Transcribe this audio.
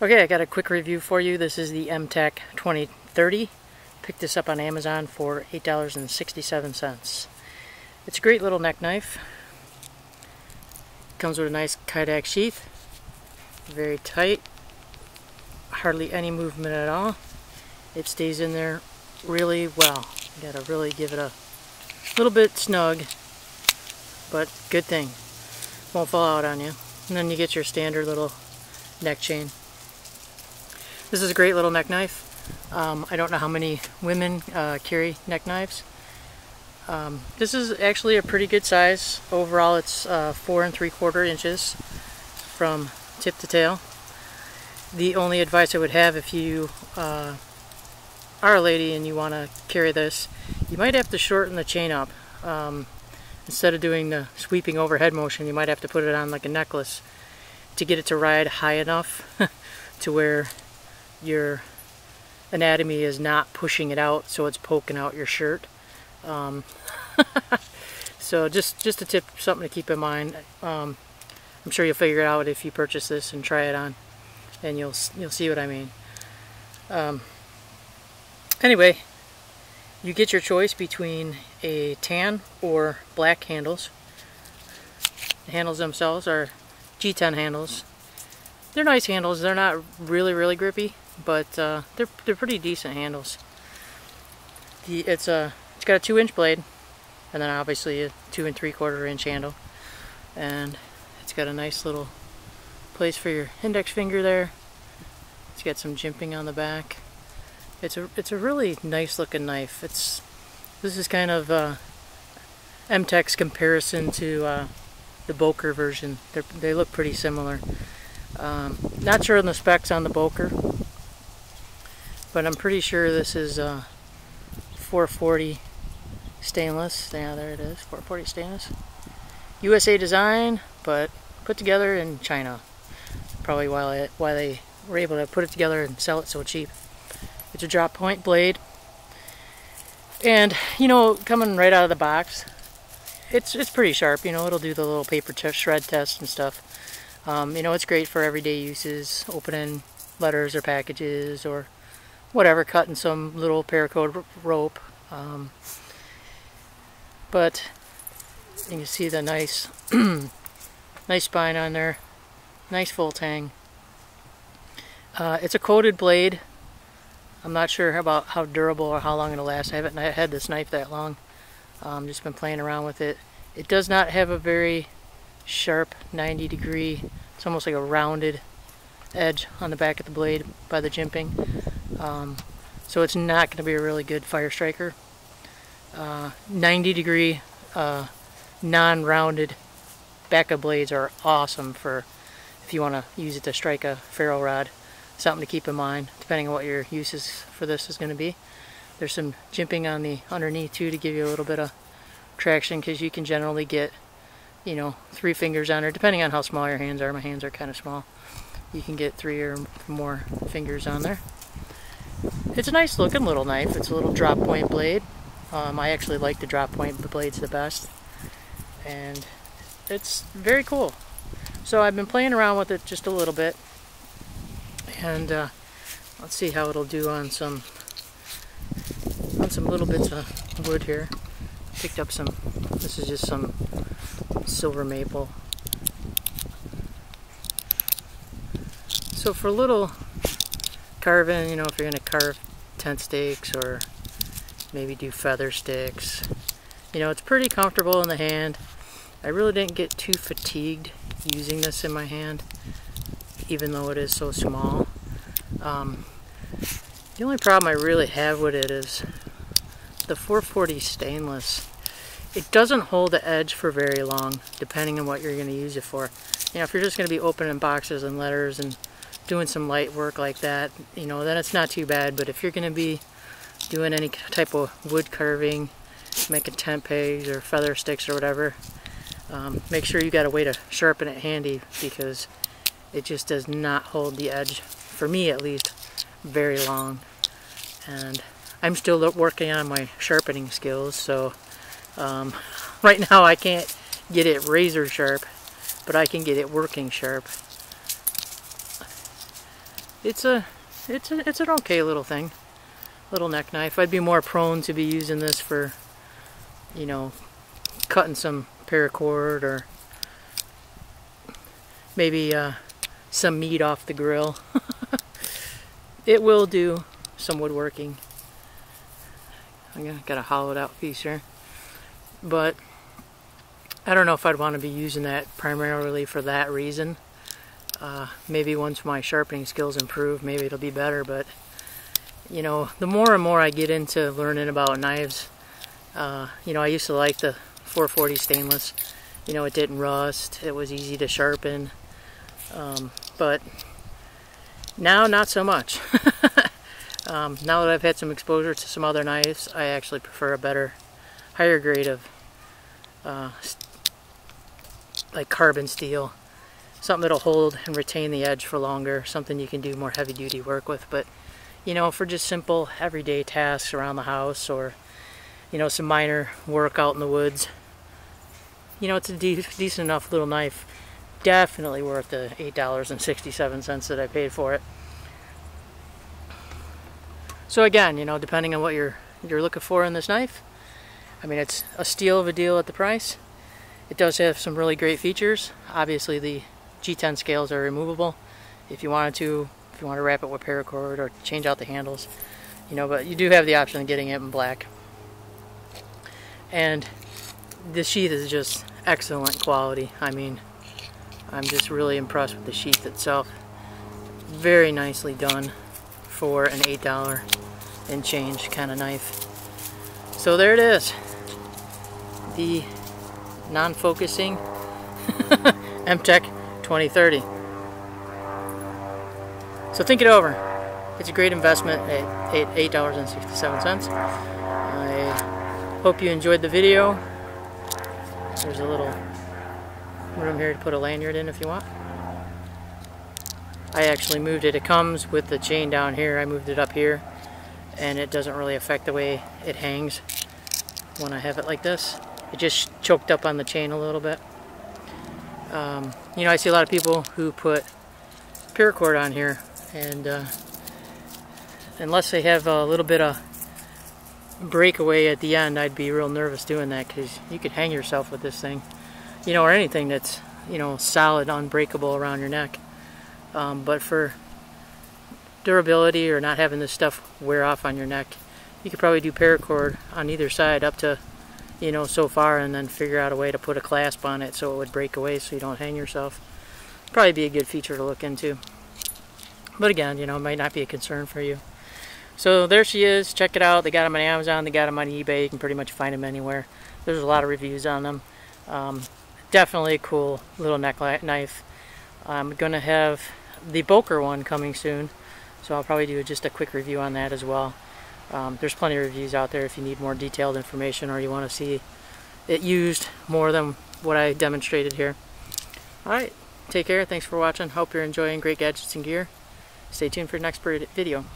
Okay, I got a quick review for you. This is the MTech MT20-30. Picked this up on Amazon for $8.67. It's a great little neck knife. Comes with a nice Kai Tak sheath. Very tight. Hardly any movement at all. It stays in there really well. You gotta really give it a little bit snug, but good thing. Won't fall out on you. And then you get your standard little neck chain. This is a great little neck knife. I don't know how many women carry neck knives. This is actually a pretty good size. Overall it's 4 3/4 inches from tip to tail. The only advice I would have if you are a lady and you want to carry this, you might have to shorten the chain up. Instead of doing the sweeping overhead motion, you might have to put it on like a necklace to get it to ride high enough to where your anatomy is not pushing it out so it's poking out your shirt. So just a tip, something to keep in mind. I'm sure you'll figure it out if you purchase this and try it on, and you'll see what I mean. Anyway, you get your choice between a tan or black handles. The handles themselves are G10 handles. They're nice handles. They're not really grippy, but they're pretty decent handles. It's got a 2-inch blade, and then obviously a 2 3/4 inch handle, and it's got a nice little place for your index finger there. It's got some jimping on the back. It's a really nice looking knife. This is kind of MTech's comparison to the Boker version. They look pretty similar. Not sure on the specs on the Boker, but I'm pretty sure this is 440 stainless. Yeah, there it is, 440 stainless. USA design, but put together in China. Probably why they were able to put it together and sell it so cheap. It's a drop point blade, and you know, coming right out of the box, it's pretty sharp. You know, it'll do the little paper shred test and stuff. You know, it's great for everyday uses, opening letters or packages or whatever, cutting some little paracord rope. But you can see the nice nice spine on there, nice full tang. It's a coated blade. I'm not sure about how durable or how long it'll last. I haven't had this knife that long. Just been playing around with it. It does not have a very sharp 90-degree, it's almost like a rounded edge on the back of the blade by the jimping. So it's not going to be a really good fire striker. 90-degree non-rounded back of blades are awesome for if you want to use it to strike a ferro rod. Something to keep in mind depending on what your uses for this is going to be. There's some jimping on the underneath too to give you a little bit of traction, because you can generally get, you know, 3 fingers on there depending on how small your hands are. My hands are kind of small. You can get 3 or more fingers on there. It's a nice looking little knife. It's a little drop point blade. I actually like the drop point blades the best, and it's very cool. So I've been playing around with it just a little bit, and let's see how it'll do on some little bits of wood here. Picked up some, this is just some silver maple. So for little carving, you know, if you're going to carve tent stakes or maybe do feather sticks, you know, it's pretty comfortable in the hand. I really didn't get too fatigued using this in my hand, even though it is so small. The only problem I really have with it is the 440 stainless. It doesn't hold the edge for very long, depending on what you're going to use it for. You know, if you're just going to be opening boxes and letters and doing some light work like that, you know, then it's not too bad. But if you're going to be doing any type of wood carving, making tent pegs or feather sticks or whatever, make sure you got a way to sharpen it handy, because it just does not hold the edge, for me at least, very long. And I'm still working on my sharpening skills, so right now I can't get it razor sharp, but I can get it working sharp. it's an okay little thing, little neck knife. I'd be more prone to be using this for, you know, cutting some paracord or maybe some meat off the grill. It will do some woodworking. Got a hollowed out piece here, but I don't know if I'd want to be using that primarily for that reason. Maybe once my sharpening skills improve, maybe it'll be better, but you know, the more and more I get into learning about knives, you know, I used to like the 440 stainless. You know, it didn't rust, it was easy to sharpen, but now not so much. Now that I've had some exposure to some other knives, I actually prefer a better, higher grade of like carbon steel. Something that'll hold and retain the edge for longer, something you can do more heavy duty work with. But you know, for just simple everyday tasks around the house, or you know, some minor work out in the woods, you know, it's a decent enough little knife. Definitely worth the $8.67 that I paid for it. So again, you know, depending on what you're looking for in this knife, I mean, it's a steal of a deal at the price. It does have some really great features. Obviously, the G10 scales are removable if you wanted to, if you want to wrap it with paracord or change out the handles, you know, but you do have the option of getting it in black. And the sheath is just excellent quality. I mean, I'm just really impressed with the sheath itself. Very nicely done for an $8 and change kind of knife. So there it is, the non-focusing MTech 20-30. So think it over. It's a great investment at $8.67. I hope you enjoyed the video. There's a little room here to put a lanyard in if you want. I actually moved it. It comes with the chain down here. I moved it up here, and it doesn't really affect the way it hangs when I have it like this. It just choked up on the chain a little bit. You know, I see a lot of people who put paracord on here, and unless they have a little bit of breakaway at the end, I'd be real nervous doing that, because you could hang yourself with this thing, you know, or anything that's, you know, solid, unbreakable around your neck. But for durability or not having this stuff wear off on your neck, you could probably do paracord on either side up to, you know, so far, and then figure out a way to put a clasp on it so it would break away so you don't hang yourself. Probably be a good feature to look into. But again, you know, it might not be a concern for you. So there she is. Check it out. They got them on Amazon. They got them on eBay. You can pretty much find them anywhere. There's a lot of reviews on them. Definitely a cool little neck knife. I'm going to have the Boker one coming soon, so I'll probably do just a quick review on that as well. There's plenty of reviews out there if you need more detailed information or you want to see it used more than what I demonstrated here. Alright, take care. Thanks for watching. Hope you're enjoying great gadgets and gear. Stay tuned for the next video.